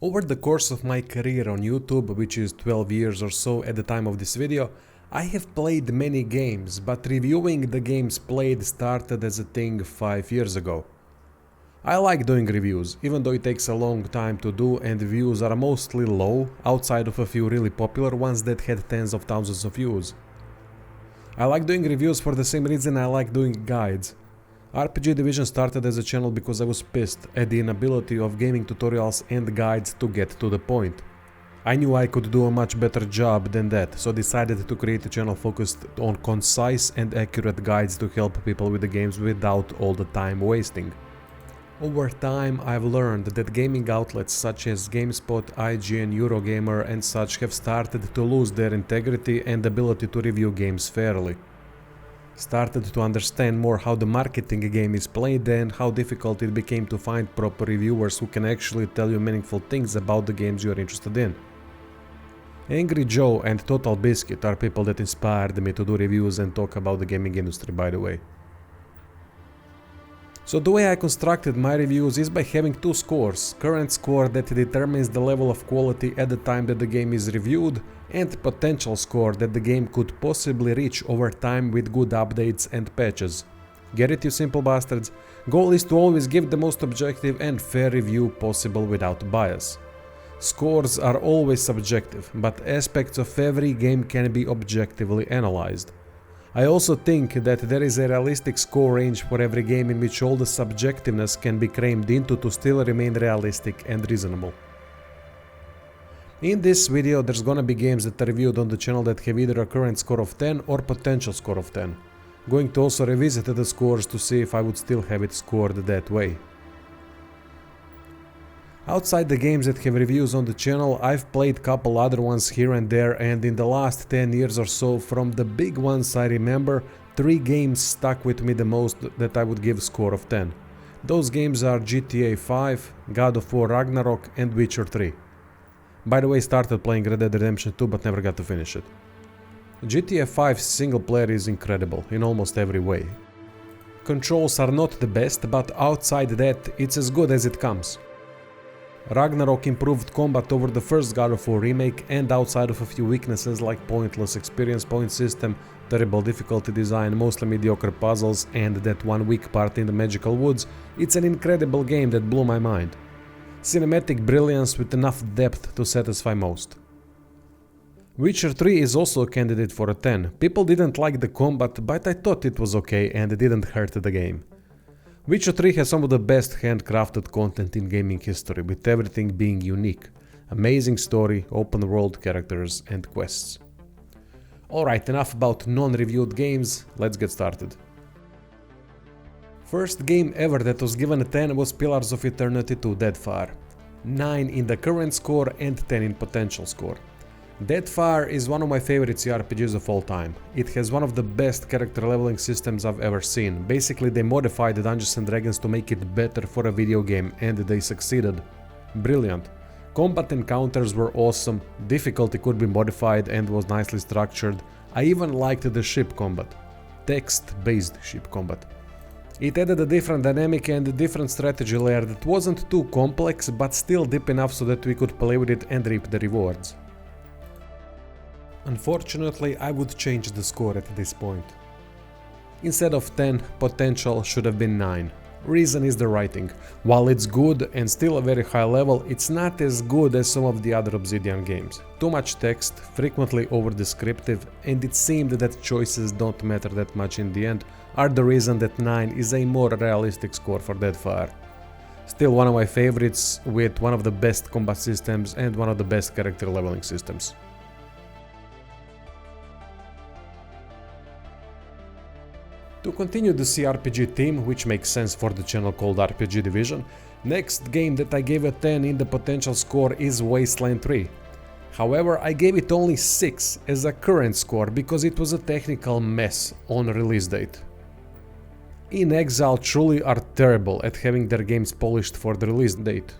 Over the course of my career on YouTube, which is 12 years or so at the time of this video, I have played many games, but reviewing the games played started as a thing 5 years ago. I like doing reviews, even though it takes a long time to do and views are mostly low, outside of a few really popular ones that had tens of thousands of views. I like doing reviews for the same reason I like doing guides. RPG Division started as a channel because I was pissed at the inability of gaming tutorials and guides to get to the point. I knew I could do a much better job than that, so decided to create a channel focused on concise and accurate guides to help people with the games without all the time wasting. Over time, I've learned that gaming outlets such as GameSpot, IGN, Eurogamer and such have started to lose their integrity and ability to review games fairly. Started to understand more how the marketing game is played and how difficult it became to find proper reviewers who can actually tell you meaningful things about the games you are interested in. Angry Joe and Total Biscuit are people that inspired me to do reviews and talk about the gaming industry, by the way. So the way I constructed my reviews is by having two scores: current score that determines the level of quality at the time that the game is reviewed, and potential score that the game could possibly reach over time with good updates and patches. Get it, you simple bastards? Goal is to always give the most objective and fair review possible without bias. Scores are always subjective, but aspects of every game can be objectively analyzed. I also think that there is a realistic score range for every game in which all the subjectiveness can be crammed into to still remain realistic and reasonable. In this video there's gonna be games that are reviewed on the channel that have either a current score of 10 or potential score of 10. Going to also revisit the scores to see if I would still have it scored that way. Outside the games that have reviews on the channel, I've played couple other ones here and there, and in the last 10 years or so, from the big ones I remember, 3 games stuck with me the most that I would give score of 10. Those games are GTA 5, God of War Ragnarok and Witcher 3. By the way, started playing Red Dead Redemption 2 but never got to finish it. GTA 5's single player is incredible in almost every way. Controls are not the best, but outside that it's as good as it comes. Ragnarok improved combat over the first God of War remake, and outside of a few weaknesses like pointless experience point system, terrible difficulty design, mostly mediocre puzzles and that one weak part in the magical woods, it's an incredible game that blew my mind. Cinematic brilliance with enough depth to satisfy most. Witcher 3 is also a candidate for a 10. People didn't like the combat, but I thought it was okay and it didn't hurt the game. Witcher 3 has some of the best handcrafted content in gaming history, with everything being unique. Amazing story, open world characters and quests. Alright, enough about non-reviewed games, let's get started. First game ever that was given a 10 was Pillars of Eternity 2 Deadfire. 9 in the current score and 10 in potential score. Deadfire is one of my favorite CRPGs of all time. It has one of the best character leveling systems I've ever seen. Basically they modified Dungeons and Dragons to make it better for a video game, and they succeeded. Brilliant. Combat encounters were awesome, difficulty could be modified and was nicely structured. I even liked the ship combat. Text-based ship combat. It added a different dynamic and a different strategy layer that wasn't too complex, but still deep enough so that we could play with it and reap the rewards. Unfortunately, I would change the score at this point. Instead of 10, potential should have been 9. Reason is the writing. While it's good and still a very high level, it's not as good as some of the other Obsidian games. Too much text, frequently over-descriptive, and it seemed that choices don't matter that much in the end, are the reason that 9 is a more realistic score for Deadfire. Still one of my favorites, with one of the best combat systems and one of the best character leveling systems. To continue the CRPG theme, which makes sense for the channel called RPG Division, next game that I gave a 10 in the potential score is Wasteland 3. However, I gave it only 6 as a current score because it was a technical mess on release date. In Exile truly are terrible at having their games polished for the release date.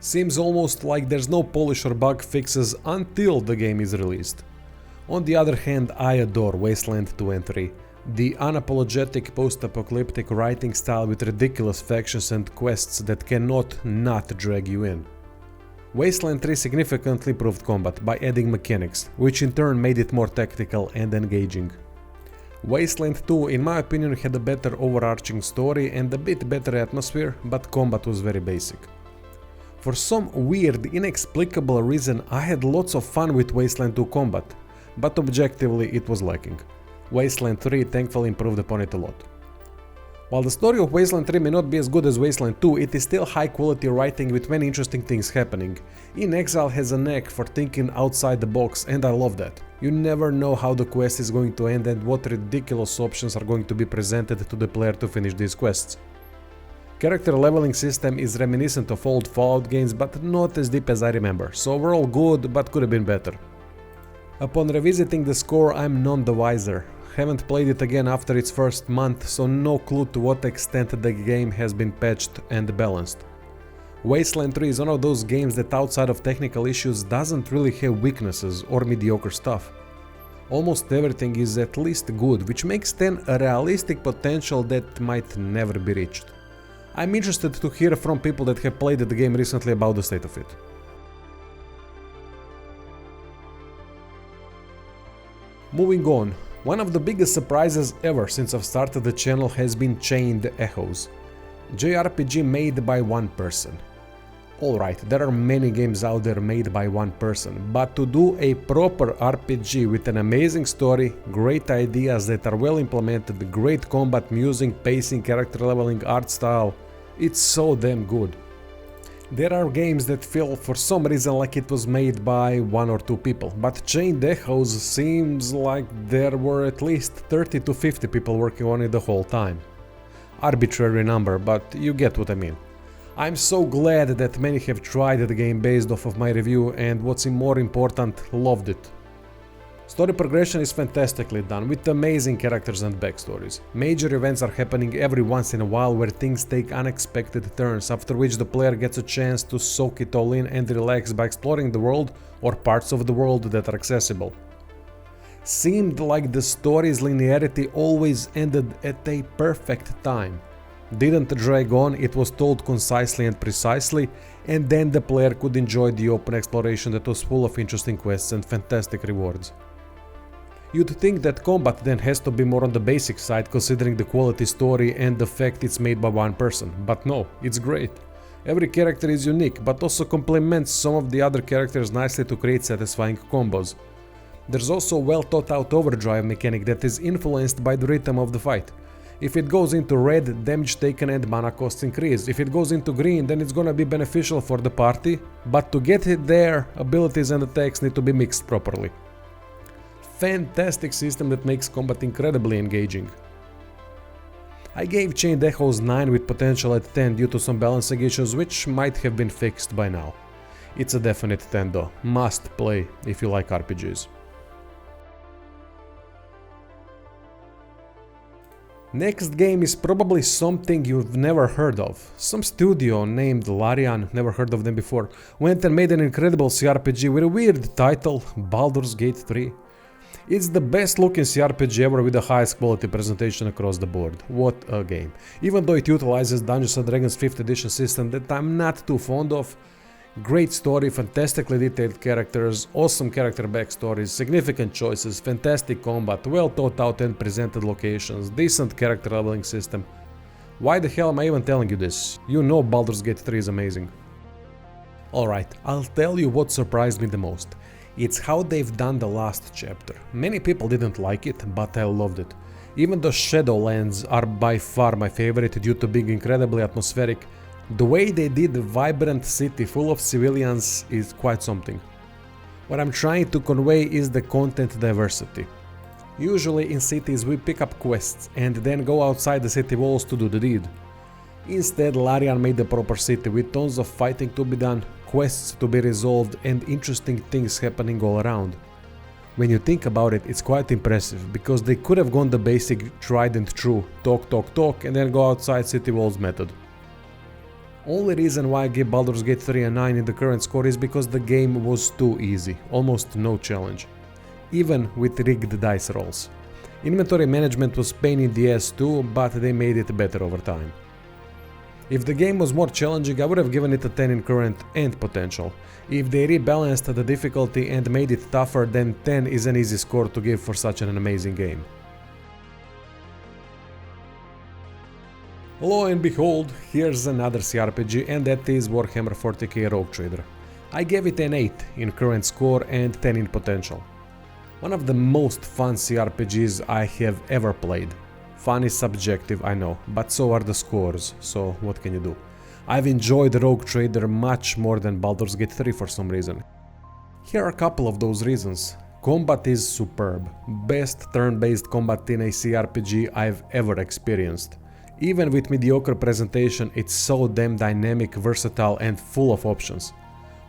Seems almost like there's no polish or bug fixes until the game is released. On the other hand, I adore Wasteland 2 and 3. The unapologetic post-apocalyptic writing style with ridiculous factions and quests that cannot not drag you in. Wasteland 3 significantly improved combat by adding mechanics, which in turn made it more tactical and engaging. Wasteland 2, in my opinion, had a better overarching story and a bit better atmosphere, but combat was very basic. For some weird, inexplicable reason, I had lots of fun with Wasteland 2 combat, but objectively it was lacking. Wasteland 3 thankfully improved upon it a lot. While the story of Wasteland 3 may not be as good as Wasteland 2, it is still high quality writing with many interesting things happening. In Exile has a knack for thinking outside the box, and I love that. You never know how the quest is going to end and what ridiculous options are going to be presented to the player to finish these quests. Character leveling system is reminiscent of old Fallout games, but not as deep as I remember, so overall good, but could have been better. Upon revisiting the score, I'm none the wiser. Haven't played it again after its first month, so no clue to what extent the game has been patched and balanced. Wasteland 3 is one of those games that outside of technical issues doesn't really have weaknesses or mediocre stuff. Almost everything is at least good, which makes 10 a realistic potential that might never be reached. I'm interested to hear from people that have played the game recently about the state of it. Moving on, one of the biggest surprises ever since I've started the channel has been Chained Echoes. JRPG made by one person. Alright, there are many games out there made by one person, but to do a proper RPG with an amazing story, great ideas that are well implemented, great combat, music, pacing, character leveling, art style, it's so damn good. There are games that feel for some reason like it was made by one or two people, but Chained Echoes seems like there were at least 30 to 50 people working on it the whole time. Arbitrary number, but you get what I mean. I'm so glad that many have tried the game based off of my review and what's more important, loved it. Story progression is fantastically done, with amazing characters and backstories. Major events are happening every once in a while where things take unexpected turns, after which the player gets a chance to soak it all in and relax by exploring the world or parts of the world that are accessible. Seemed like the story's linearity always ended at a perfect time. Didn't drag on, it was told concisely and precisely, and then the player could enjoy the open exploration that was full of interesting quests and fantastic rewards. You'd think that combat then has to be more on the basic side considering the quality story and the fact it's made by one person, but no, it's great. Every character is unique, but also complements some of the other characters nicely to create satisfying combos. There's also a well thought out overdrive mechanic that is influenced by the rhythm of the fight. If it goes into red, damage taken and mana costs increase. If it goes into green, then it's gonna be beneficial for the party, but to get it there, abilities and attacks need to be mixed properly. Fantastic system that makes combat incredibly engaging. I gave Chained Echoes 9 with potential at 10 due to some balancing issues which might have been fixed by now. It's a definite 10 though, must play if you like RPGs. Next game is probably something you've never heard of. Some studio named Larian, never heard of them before, went and made an incredible CRPG with a weird title, Baldur's Gate 3. It's the best looking CRPG ever with the highest quality presentation across the board. What a game. Even though it utilizes Dungeons & Dragons 5th edition system that I'm not too fond of, great story, fantastically detailed characters, awesome character backstories, significant choices, fantastic combat, well thought out and presented locations, decent character leveling system. Why the hell am I even telling you this? You know Baldur's Gate 3 is amazing. Alright, I'll tell you what surprised me the most. It's how they've done the last chapter. Many people didn't like it, but I loved it. Even the Shadowlands are by far my favorite due to being incredibly atmospheric. The way they did a vibrant city full of civilians is quite something. What I'm trying to convey is the content diversity. Usually in cities we pick up quests and then go outside the city walls to do the deed. Instead, Larian made a proper city with tons of fighting to be done, quests to be resolved and interesting things happening all around. When you think about it, it's quite impressive, because they could have gone the basic tried and true talk and then go outside city walls method. Only reason why I give Baldur's Gate 3 a 9 in the current score is because the game was too easy, almost no challenge, even with rigged dice rolls. Inventory management was pain in the ass too, but they made it better over time. If the game was more challenging, I would have given it a 10 in current and potential. If they rebalanced the difficulty and made it tougher, then 10 is an easy score to give for such an amazing game. Lo and behold, here's another CRPG, and that is Warhammer 40k Rogue Trader. I gave it an 8 in current score and 10 in potential. One of the most fun CRPGs I have ever played. Fun is subjective, I know, but so are the scores, so what can you do? I've enjoyed Rogue Trader much more than Baldur's Gate 3 for some reason. Here are a couple of those reasons. Combat is superb. Best turn-based combat in a CRPG I've ever experienced. Even with mediocre presentation, it's so damn dynamic, versatile and full of options.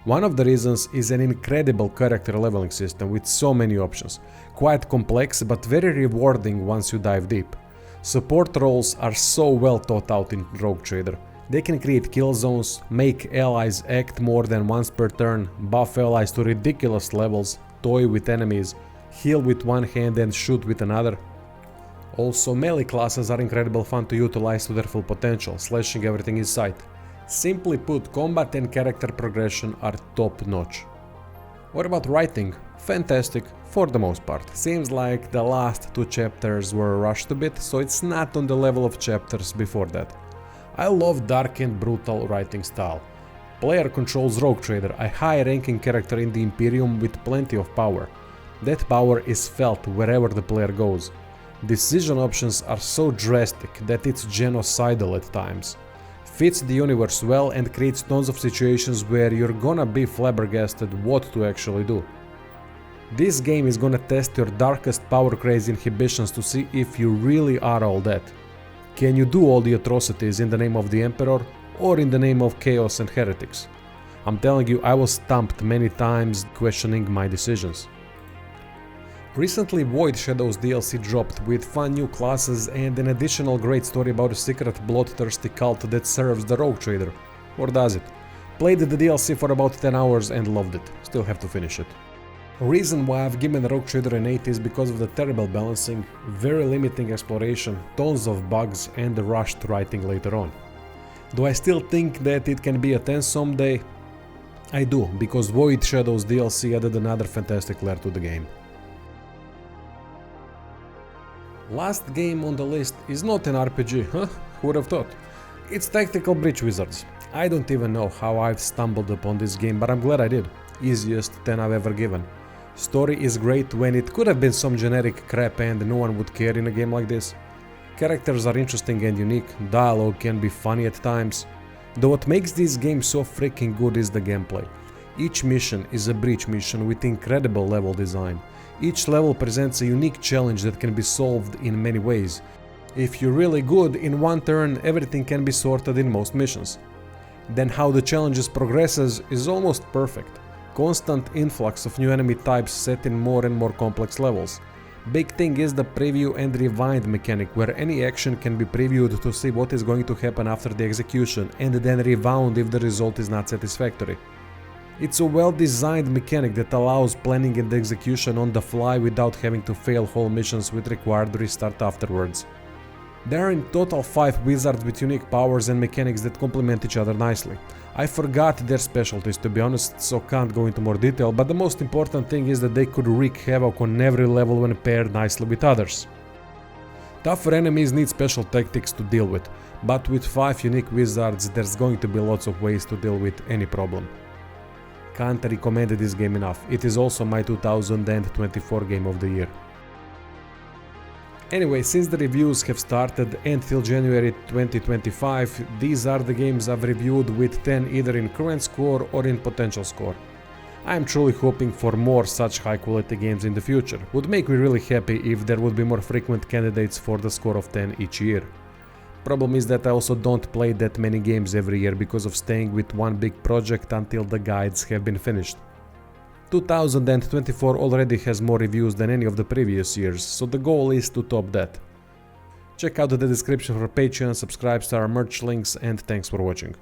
One of the reasons is an incredible character leveling system with so many options. Quite complex but very rewarding once you dive deep. Support roles are so well thought out in Rogue Trader. They can create kill zones, make allies act more than once per turn, buff allies to ridiculous levels, toy with enemies, heal with one hand and shoot with another. Also, melee classes are incredible fun to utilize to their full potential, slashing everything in sight. Simply put, combat and character progression are top notch. What about writing? Fantastic, for the most part. Seems like the last 2 chapters were rushed a bit, so it's not on the level of chapters before that. I love dark and brutal writing style. Player controls Rogue Trader, a high-ranking character in the Imperium with plenty of power. That power is felt wherever the player goes. Decision options are so drastic that it's genocidal at times. Fits the universe well and creates tons of situations where you're gonna be flabbergasted what to actually do. This game is gonna test your darkest power craze inhibitions to see if you really are all that. Can you do all the atrocities in the name of the Emperor or in the name of chaos and heretics? I'm telling you, I was stumped many times questioning my decisions. Recently, Void Shadows DLC dropped with fun new classes and an additional great story about a secret bloodthirsty cult that serves the Rogue Trader. Or does it? Played the DLC for about 10 hours and loved it. Still have to finish it. Reason why I've given Rogue Trader an 8 is because of the terrible balancing, very limiting exploration, tons of bugs and the rushed writing later on. Do I still think that it can be a 10 someday? I do, because Void Shadows DLC added another fantastic layer to the game. Last game on the list is not an RPG, huh? Who would have thought? It's Tactical Breach Wizards. I don't even know how I've stumbled upon this game, but I'm glad I did. Easiest 10 I've ever given. Story is great when it could have been some generic crap and no one would care in a game like this. Characters are interesting and unique, dialogue can be funny at times. Though what makes this game so freaking good is the gameplay. Each mission is a breach mission with incredible level design. Each level presents a unique challenge that can be solved in many ways. If you're really good, in one turn everything can be sorted in most missions. Then how the challenges progresses is almost perfect. Constant influx of new enemy types set in more and more complex levels. Big thing is the preview and rewind mechanic, where any action can be previewed to see what is going to happen after the execution and then rewound if the result is not satisfactory. It's a well-designed mechanic that allows planning and execution on the fly without having to fail whole missions with required restart afterwards. There are in total 5 wizards with unique powers and mechanics that complement each other nicely. I forgot their specialties to be honest, so can't go into more detail, but the most important thing is that they could wreak havoc on every level when paired nicely with others. Tougher enemies need special tactics to deal with, but with 5 unique wizards there's going to be lots of ways to deal with any problem. Can't recommend this game enough. It is also my 2024 game of the year. Anyway, since the reviews have started until January 2025, these are the games I've reviewed with 10 either in current score or in potential score. I am truly hoping for more such high quality games in the future. Would make me really happy if there would be more frequent candidates for the score of 10 each year. Problem is that I also don't play that many games every year because of staying with one big project until the guides have been finished. 2024 already has more reviews than any of the previous years, so the goal is to top that. Check out the description for Patreon, subscribe to our merch links, and thanks for watching.